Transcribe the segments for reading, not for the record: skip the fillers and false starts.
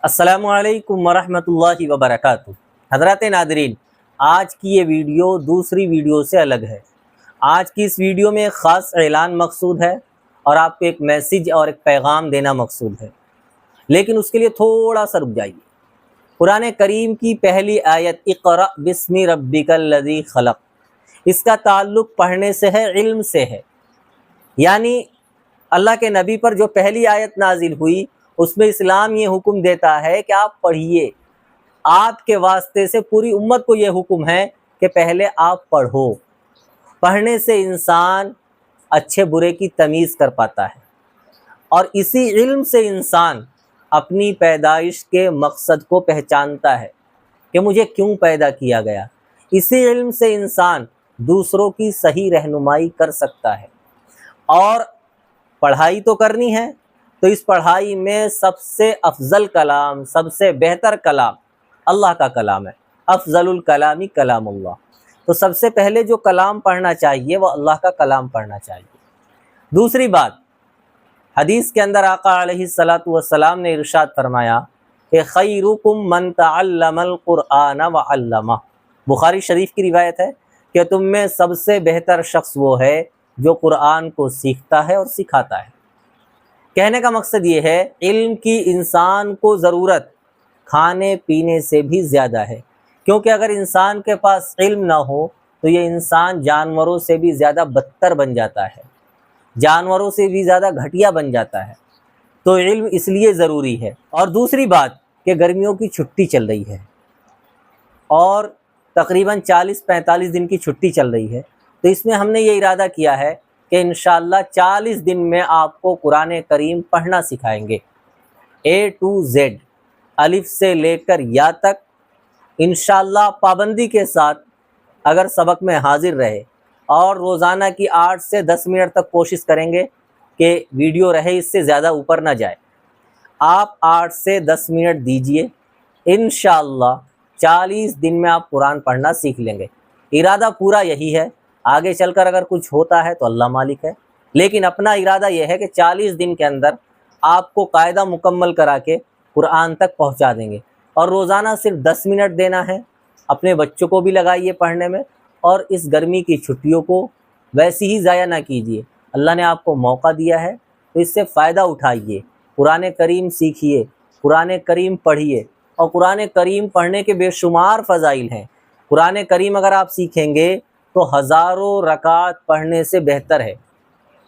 السلام علیکم ورحمۃ اللہ وبرکاتہ۔ حضرات ناظرین، آج کی یہ ویڈیو دوسری ویڈیو سے الگ ہے۔ آج کی اس ویڈیو میں ایک خاص اعلان مقصود ہے اور آپ کو ایک میسیج اور ایک پیغام دینا مقصود ہے، لیکن اس کے لیے تھوڑا سا رک جائیے۔ قرآن کریم کی پہلی آیت اقرأ بسم ربک الذی خلق، اس کا تعلق پڑھنے سے ہے، علم سے ہے۔ یعنی اللہ کے نبی پر جو پہلی آیت نازل ہوئی اس میں اسلام یہ حکم دیتا ہے کہ آپ پڑھیے۔ آپ کے واسطے سے پوری امت کو یہ حکم ہے کہ پہلے آپ پڑھو۔ پڑھنے سے انسان اچھے برے کی تمیز کر پاتا ہے، اور اسی علم سے انسان اپنی پیدائش کے مقصد کو پہچانتا ہے کہ مجھے کیوں پیدا کیا گیا۔ اسی علم سے انسان دوسروں کی صحیح رہنمائی کر سکتا ہے۔ اور پڑھائی تو کرنی ہے، تو اس پڑھائی میں سب سے افضل کلام، سب سے بہتر کلام اللہ کا کلام ہے۔ افضل الکلام کلام اللہ۔ تو سب سے پہلے جو کلام پڑھنا چاہیے وہ اللہ کا کلام پڑھنا چاہیے۔ دوسری بات، حدیث کے اندر آقا علیہ السلام نے ارشاد فرمایا کہ خیرکم من تعلم القرآن وعلمہ۔ بخاری شریف کی روایت ہے کہ تم میں سب سے بہتر شخص وہ ہے جو قرآن کو سیکھتا ہے اور سکھاتا ہے۔ کہنے کا مقصد یہ ہے، علم کی انسان کو ضرورت کھانے پینے سے بھی زیادہ ہے، کیونکہ اگر انسان کے پاس علم نہ ہو تو یہ انسان جانوروں سے بھی زیادہ بدتر بن جاتا ہے، جانوروں سے بھی زیادہ گھٹیا بن جاتا ہے۔ تو علم اس لیے ضروری ہے۔ اور دوسری بات کہ گرمیوں کی چھٹی چل رہی ہے اور تقریباً 40-45 دن کی چھٹی چل رہی ہے، تو اس میں ہم نے یہ ارادہ کیا ہے کہ انشاءاللہ 40 دن میں آپ کو قرآن کریم پڑھنا سکھائیں گے، A to Z، الف سے لے کر یا تک۔ انشاءاللہ پابندی کے ساتھ اگر سبق میں حاضر رہے اور روزانہ کی 8 سے 10 منٹ تک کوشش کریں گے کہ ویڈیو رہے، اس سے زیادہ اوپر نہ جائے۔ آپ 8 سے 10 منٹ دیجئے، انشاءاللہ 40 دن میں آپ قرآن پڑھنا سیکھ لیں گے۔ ارادہ پورا یہی ہے، آگے چل کر اگر کچھ ہوتا ہے تو اللہ مالک ہے، لیکن اپنا ارادہ یہ ہے کہ 40 دن کے اندر آپ کو قاعدہ مکمل کرا کے قرآن تک پہنچا دیں گے۔ اور روزانہ صرف 10 منٹ دینا ہے۔ اپنے بچوں کو بھی لگائیے پڑھنے میں، اور اس گرمی کی چھٹیوں کو ویسی ہی ضائع نہ کیجیے۔ اللہ نے آپ کو موقع دیا ہے تو اس سے فائدہ اٹھائیے، قرآن کریم سیکھیے، قرآن کریم پڑھیے۔ اور قرآن کریم پڑھنے کے بے شمار فضائل ہیں۔ قرآن کریم اگر آپ سیکھیں گے تو ہزاروں رکعت پڑھنے سے بہتر ہے۔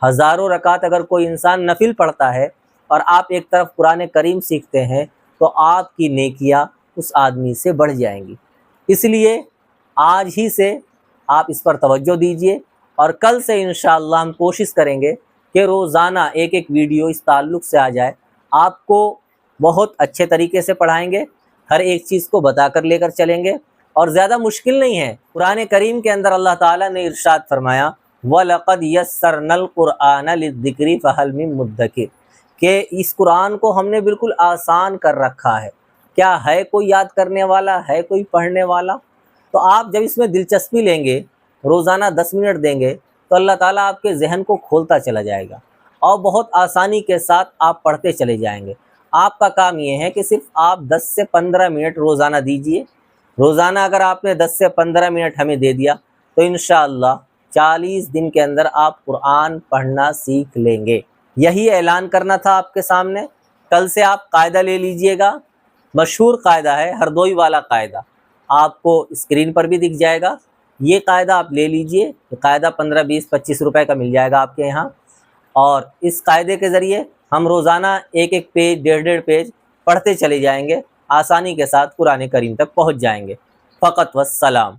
ہزاروں رکعت اگر کوئی انسان نفل پڑھتا ہے اور آپ ایک طرف قرآن کریم سیکھتے ہیں تو آپ کی نیکیاں اس آدمی سے بڑھ جائیں گی۔ اس لیے آج ہی سے آپ اس پر توجہ دیجئے، اور کل سے انشاءاللہ ہم کوشش کریں گے کہ روزانہ ایک ویڈیو اس تعلق سے آ جائے۔ آپ کو بہت اچھے طریقے سے پڑھائیں گے، ہر ایک چیز کو بتا کر لے کر چلیں گے، اور زیادہ مشکل نہیں ہے۔ قرآن کریم کے اندر اللہ تعالیٰ نے ارشاد فرمایا وَلَقَدْ يَسَّرْنَا الْقُرْآنَ لِلذِّكْرِ فَهَلْ مِن مُدَّكِرٍ، کہ اس قرآن کو ہم نے بالکل آسان کر رکھا ہے، کیا ہے کوئی یاد کرنے والا، ہے کوئی پڑھنے والا؟ تو آپ جب اس میں دلچسپی لیں گے، روزانہ 10 منٹ دیں گے، تو اللہ تعالیٰ آپ کے ذہن کو کھولتا چلا جائے گا، اور بہت آسانی کے ساتھ آپ پڑھتے چلے جائیں گے۔ آپ کا کام یہ ہے کہ صرف آپ 10 سے 15 منٹ روزانہ دیجئے۔ روزانہ اگر آپ نے 10 سے 15 منٹ ہمیں دے دیا تو انشاءاللہ 40 دن کے اندر آپ قرآن پڑھنا سیکھ لیں گے۔ یہی اعلان کرنا تھا آپ کے سامنے۔ کل سے آپ قاعدہ لے لیجئے گا، مشہور قاعدہ ہے، ہردوئی والا قاعدہ، آپ کو اسکرین پر بھی دکھ جائے گا۔ یہ قاعدہ آپ لے لیجئے، قاعدہ 15, 20, 25 روپے کا مل جائے گا آپ کے یہاں، اور اس قاعدے کے ذریعے ہم روزانہ ایک پیج، 1.5 پیج پڑھتے چلے جائیں گے، آسانی کے ساتھ قرآن کریم تک پہنچ جائیں گے۔ فقط والسلام۔